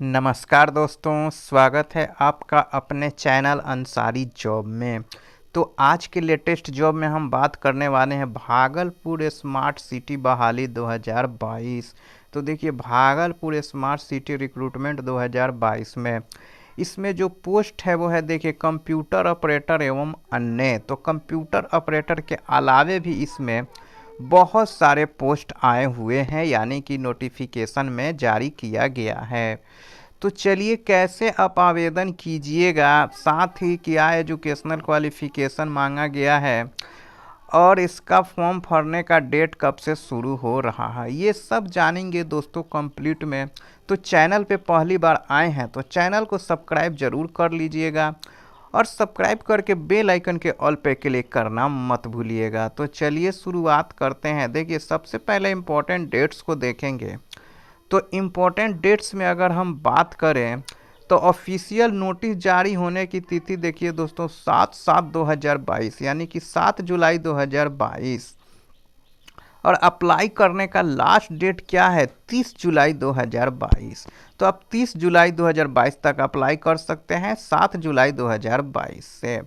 नमस्कार दोस्तों, स्वागत है आपका अपने चैनल अंसारी जॉब में। तो आज के लेटेस्ट जॉब में हम बात करने वाले हैं भागलपुर स्मार्ट सिटी बहाली 2022। तो देखिए, भागलपुर स्मार्ट सिटी रिक्रूटमेंट 2022 में इसमें जो पोस्ट है वो है, देखिए, कंप्यूटर ऑपरेटर एवं अन्य। तो कंप्यूटर ऑपरेटर के अलावे भी इसमें बहुत सारे पोस्ट आए हुए हैं, यानी कि नोटिफिकेशन में जारी किया गया है। तो चलिए, कैसे आप आवेदन कीजिएगा, साथ ही क्या एजुकेशनल क्वालिफिकेशन मांगा गया है और इसका फॉर्म भरने का डेट कब से शुरू हो रहा है, ये सब जानेंगे दोस्तों कंप्लीट में। तो चैनल पे पहली बार आए हैं तो चैनल को सब्सक्राइब जरूर कर लीजिएगा और सब्सक्राइब करके बेल आइकन के ऑल पे क्लिक करना मत भूलिएगा। तो चलिए शुरुआत करते हैं। देखिए, सबसे पहले इम्पोर्टेंट डेट्स को देखेंगे। तो इम्पोर्टेंट डेट्स में अगर हम बात करें तो ऑफिशियल नोटिस जारी होने की तिथि देखिए दोस्तों 7/7/2022, यानी कि 7 जुलाई 2022। और अप्लाई करने का लास्ट डेट क्या है, 30 जुलाई 2022। तो आप 30 जुलाई 2022 तक अप्लाई कर सकते हैं, 7 जुलाई 2022 से।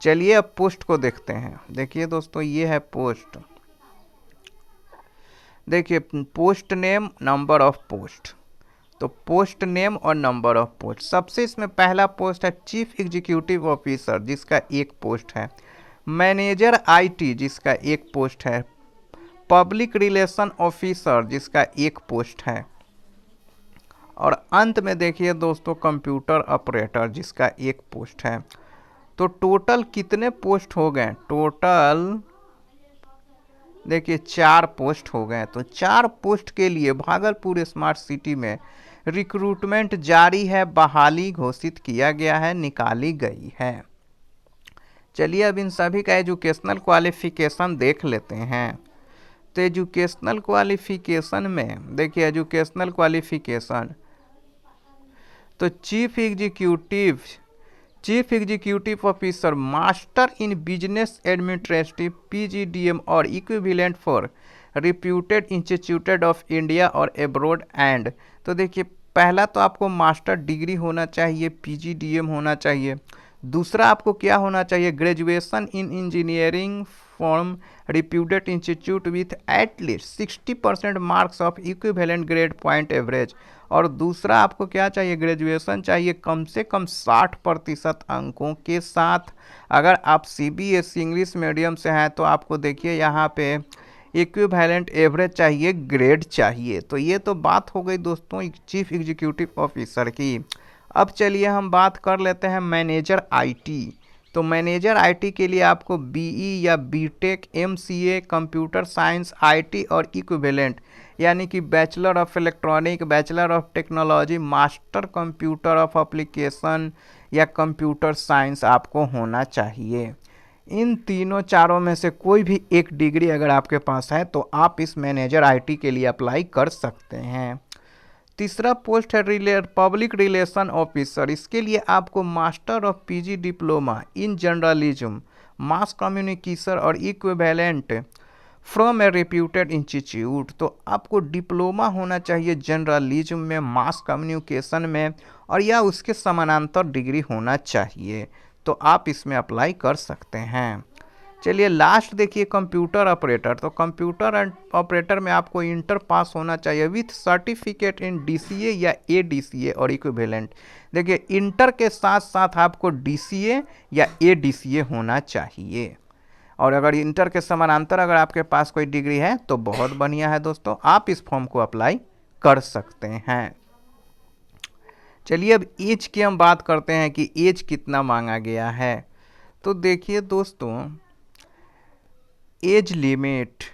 चलिए अब पोस्ट को देखते हैं। देखिए दोस्तों, ये है पोस्ट। देखिए, post name, number of post. तो पोस्ट नेम और नंबर ऑफ पोस्ट, सबसे इसमें पहला पोस्ट है चीफ एग्जीक्यूटिव ऑफिसर, जिसका एक पोस्ट है। मैनेजर आईटी, जिसका एक पोस्ट है। पब्लिक रिलेशन ऑफिसर, जिसका एक पोस्ट है। और अंत में देखिए दोस्तों, कंप्यूटर ऑपरेटर, जिसका एक पोस्ट है। तो टोटल कितने पोस्ट हो गए? टोटल देखिए 4 पोस्ट हो गए। तो 4 पोस्ट के लिए भागलपुर स्मार्ट सिटी में रिक्रूटमेंट जारी है, बहाली घोषित किया गया है, निकाली गई है। चलिए अब इन सभी का एजुकेशनल क्वालिफिकेशन देख लेते हैं। तो एजुकेशनल क्वालिफिकेशन में देखिए, एजुकेशनल क्वालिफिकेशन तो chief executive officer, master in business administrative, PGDM और equivalent for reputed institute of India और एब्रोड एंड। तो देखिए, पहला तो आपको मास्टर डिग्री होना चाहिए, पीजीडीएम होना चाहिए। दूसरा आपको क्या होना चाहिए, graduation in engineering from reputed institute with at least 60% marks of equivalent grade point average. और दूसरा आपको क्या चाहिए, ग्रेजुएशन चाहिए कम से कम 60% अंकों के साथ। अगर आप सीबीएसई इंग्लिश मीडियम से हैं तो आपको देखिए यहाँ पे इक्विवेलेंट एवरेज चाहिए, ग्रेड चाहिए। तो ये तो बात हो गई दोस्तों चीफ एग्जीक्यूटिव ऑफिसर की। अब चलिए हम बात कर लेते हैं मैनेजर आईटी। तो मैनेजर आईटी के लिए आपको बीई या BTech, MCA, computer science, IT और इक्विवेलेंट, यानी कि bachelor of electronic, bachelor of technology, master computer of application या कंप्यूटर साइंस आपको होना चाहिए। इन तीनों चारों में से कोई भी एक डिग्री अगर आपके पास है तो आप इस मैनेजर आईटी के लिए अप्लाई कर सकते हैं। तीसरा पोस्ट है पब्लिक रिलेशन ऑफिसर। इसके लिए आपको master of PG diploma in journalism, mass communication और equivalent from a reputed institute. तो आपको डिप्लोमा होना चाहिए जर्नलिज्म में, मास कम्युनिकेशन में, और या उसके समानांतर डिग्री होना चाहिए। तो आप इसमें अप्लाई कर सकते हैं। चलिए लास्ट देखिए, कंप्यूटर ऑपरेटर। तो कंप्यूटर ऑपरेटर में आपको इंटर पास होना चाहिए विथ सर्टिफिकेट इन डीसीए या एडीसीए और इक्विवेलेंट। देखिए, इंटर के साथ साथ आपको डीसीए या एडीसीए होना चाहिए। और अगर इंटर के समानांतर अगर आपके पास कोई डिग्री है तो बहुत बढ़िया है दोस्तों, आप इस फॉर्म को अप्लाई कर सकते हैं। चलिए अब एज की हम बात करते हैं कि एज कितना मांगा गया है। तो देखिए दोस्तों, age limit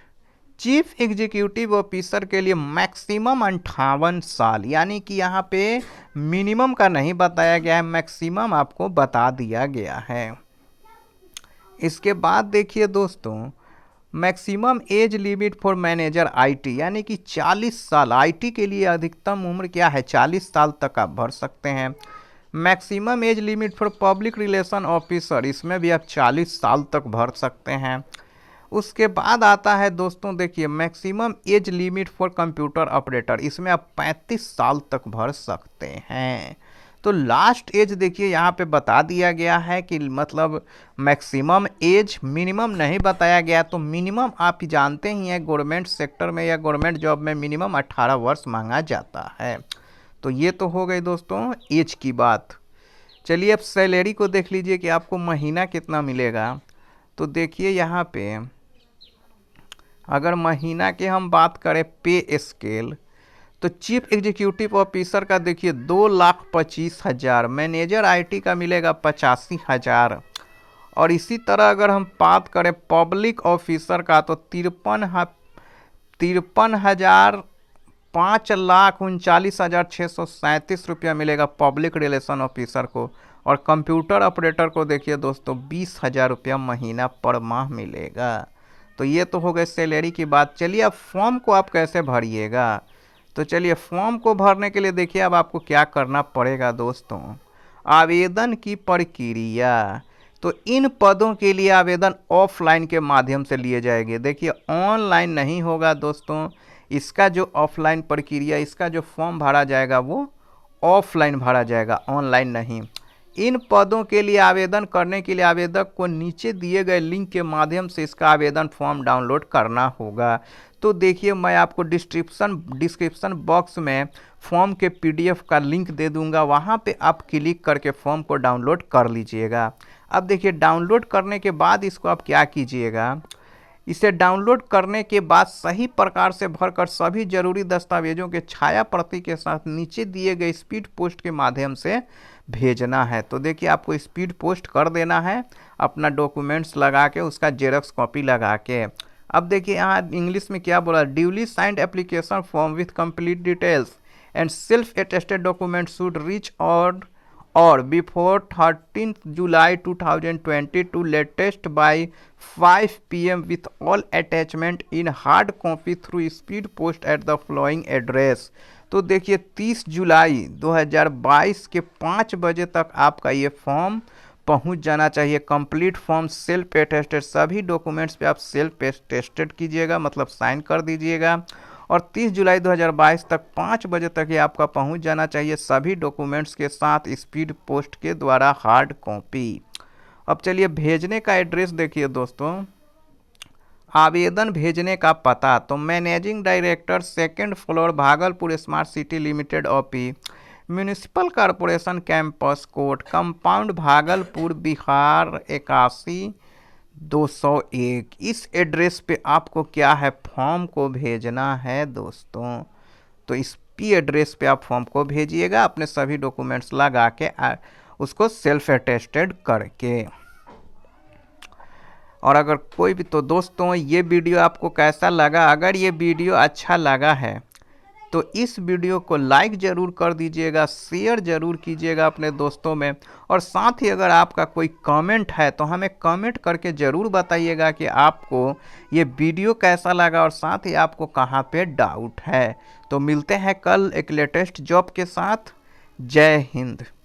chief executive officer के लिए मैक्सिमम 58 साल, यानी कि यहाँ पे मिनिमम का नहीं बताया गया है, मैक्सिमम आपको बता दिया गया है। इसके बाद देखिए दोस्तों, maximum age limit for manager IT, यानी कि 40 साल। आईटी के लिए अधिकतम उम्र क्या है, 40 साल तक आप भर सकते हैं। Maximum age limit for public relation officer, इसमें भी आप 40 साल तक भर सकते हैं। उसके बाद आता है दोस्तों देखिए maximum age limit for computer operator, इसमें आप 35 साल तक भर सकते हैं। तो लास्ट एज देखिए यहाँ पे बता दिया गया है कि मतलब मैक्सिमम एज, मिनिमम नहीं बताया गया। तो मिनिमम आप जानते ही हैं गवर्नमेंट सेक्टर में या गवर्नमेंट जॉब में मिनिमम 18 वर्ष मांगा जाता है। तो ये तो हो गई दोस्तों एज की बात। चलिए अब सैलरी को देख लीजिए कि आपको महीना कितना मिलेगा। तो देखिए यहाँ पे अगर महीना की हम बात करें पे स्केल, तो चीफ एग्जीक्यूटिव ऑफिसर का देखिए 2,25,000, मैनेजर आईटी का मिलेगा 85,000, और इसी तरह अगर हम बात करें पब्लिक ऑफिसर का तो 53,000, 5,39,637 रुपया मिलेगा पब्लिक रिलेशन ऑफिसर को। और कंप्यूटर ऑपरेटर को देखिए दोस्तों 20,000 रुपया महीना पर माह मिलेगा। तो ये तो हो गए सैलरी की बात। चलिए अब फॉर्म को आप कैसे भरिएगा। तो चलिए फॉर्म को भरने के लिए देखिए अब आपको क्या करना पड़ेगा दोस्तों। आवेदन की प्रक्रिया, तो इन पदों के लिए आवेदन ऑफलाइन के माध्यम से लिए जाएंगे। देखिए ऑनलाइन नहीं होगा दोस्तों, इसका जो ऑफलाइन प्रक्रिया, इसका जो फॉर्म भरा जाएगा वो ऑफलाइन भरा जाएगा, ऑनलाइन नहीं। इन पदों के लिए आवेदन करने के लिए आवेदक को नीचे दिए गए लिंक के माध्यम से इसका आवेदन फॉर्म डाउनलोड करना होगा। तो देखिए मैं आपको डिस्क्रिप्शन बॉक्स में फॉर्म के पीडीएफ का लिंक दे दूंगा, वहां पे आप क्लिक करके फॉर्म को डाउनलोड कर लीजिएगा। अब देखिए डाउनलोड करने के बाद इसको आप क्या कीजिएगा, इसे डाउनलोड करने के बाद सही प्रकार से भरकर सभी जरूरी दस्तावेजों के छाया प्रति के साथ नीचे दिए गए स्पीड पोस्ट के माध्यम से भेजना है। तो देखिए आपको स्पीड पोस्ट कर देना है अपना डॉक्यूमेंट्स लगा के, उसका जेरॉक्स कॉपी लगा के। अब देखिए यहाँ इंग्लिश में क्या बोला, duly signed application form with complete details and self attested document should reach or before 13 July 2022 latest by 5 PM with all attachment in hard copy through speed post at the following address। तो देखिए 30 जुलाई 2022 के 5 बजे तक आपका ये form पहुंच जाना चाहिए। कंप्लीट फॉर्म सेल्फ अटेस्टेड, सभी डॉक्यूमेंट्स पे आप सेल्फ अटेस्टेड कीजिएगा, मतलब साइन कर दीजिएगा। और 30 जुलाई 2022 तक 5 बजे तक ये आपका पहुंच जाना चाहिए सभी डॉक्यूमेंट्स के साथ स्पीड पोस्ट के द्वारा हार्ड कॉपी। अब चलिए भेजने का एड्रेस देखिए दोस्तों, आवेदन भेजने का पता, तो managing director 2nd floor Bhagalpur smart city limited office, municipal corporation campus court, compound Bhagalpur Bihar 81,201। इस एड्रेस पे आपको क्या है, फॉर्म को भेजना है दोस्तों। तो इस पी एड्रेस पे आप फॉर्म को भेजिएगा अपने सभी डॉक्यूमेंट्स लगा के, उसको सेल्फ अटेस्टेड करके। और अगर कोई भी, तो दोस्तों ये वीडियो आपको कैसा लगा, अगर ये वीडियो अच्छा लगा है तो इस वीडियो को लाइक ज़रूर कर दीजिएगा, शेयर ज़रूर कीजिएगा अपने दोस्तों में। और साथ ही अगर आपका कोई कमेंट है तो हमें कमेंट करके ज़रूर बताइएगा कि आपको ये वीडियो कैसा लगा और साथ ही आपको कहाँ पे डाउट है। तो मिलते हैं कल एक लेटेस्ट जॉब के साथ। जय हिंद।